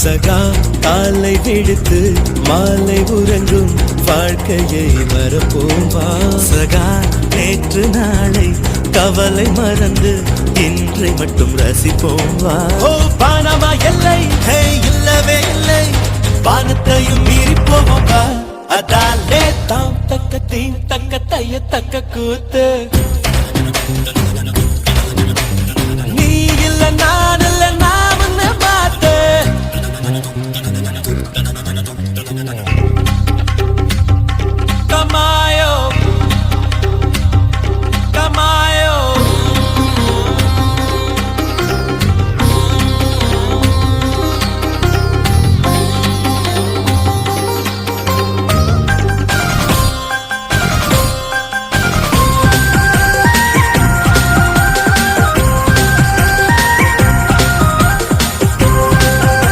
சகா காலை விடுத்து மாலை உறங்கும் வாழ்க்கையை மறப்போம் வா. சகா நேற்று நாளை கவலை மறந்து இன்றை மட்டும் ரசிப்போம் வா. ஓ பானமா எல்லை